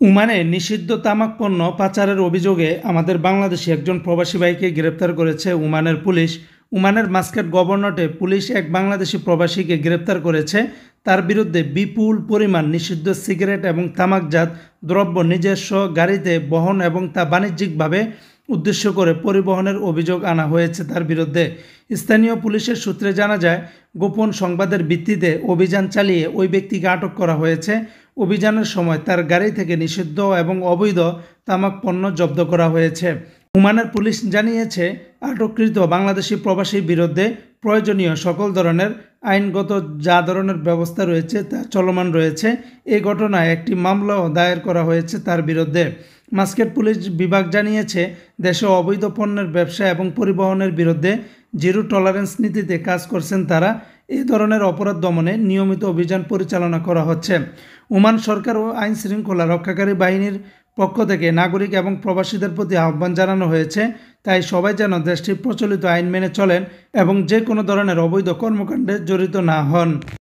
ওমানে নিষিদ্ধ তামাক পণ্য পাচারের অভিযোগে আমাদের বাংলাদেশি একজন প্রবাসী ভাইকে গ্রেপ্তার করেছে ওমানের পুলিশ। ওমানের মাস্কেট গভর্নরেটে পুলিশ এক বাংলাদেশি প্রবাসীকে গ্রেপ্তার করেছে। তার বিরুদ্ধে বিপুল পরিমাণ নিষিদ্ধ সিগারেট এবং তামাকজাত দ্রব্য নিজস্ব গাড়িতে বহন এবং তা বাণিজ্যিকভাবে উদ্দেশ্য করে পরিবহনের অভিযোগ আনা হয়েছে তার বিরুদ্ধে। স্থানীয় পুলিশের সূত্রে জানা যায়, গোপন সংবাদের ভিত্তিতে অভিযান চালিয়ে ওই ব্যক্তিকে আটক করা হয়েছে। অভিযানের সময় তার গাড়ি থেকে নিষিদ্ধ এবং অবৈধ তামাক পণ্য জব্দ করা হয়েছে। ওমানের পুলিশ জানিয়েছে, আটককৃত বাংলাদেশি প্রবাসীর বিরুদ্ধে প্রয়োজনীয় সকল ধরনের আইনগত যা ধরনের ব্যবস্থা রয়েছে তা চলমান রয়েছে। এই ঘটনায় একটি মামলাও দায়ের করা হয়েছে তার বিরুদ্ধে। মাস্কেট পুলিশ বিভাগ জানিয়েছে, দেশে অবৈধ পণ্যের ব্যবসা এবং পরিবহনের বিরুদ্ধে জিরো টলারেন্স নীতিতে কাজ করছেন তারা। এই ধরনের অপরাধ দমনে নিয়মিত অভিযান পরিচালনা করা হচ্ছে। ওমান সরকার ও আইন শৃঙ্খলা রক্ষাকারী বাহিনীর পক্ষ থেকে নাগরিক এবং প্রবাসীদের প্রতি আহ্বান জানানো হয়েছে, তাই সবাই যেন দেশটির প্রচলিত আইন মেনে চলেন এবং যে কোনো ধরনের অবৈধ কর্মকাণ্ডে জড়িত না হন।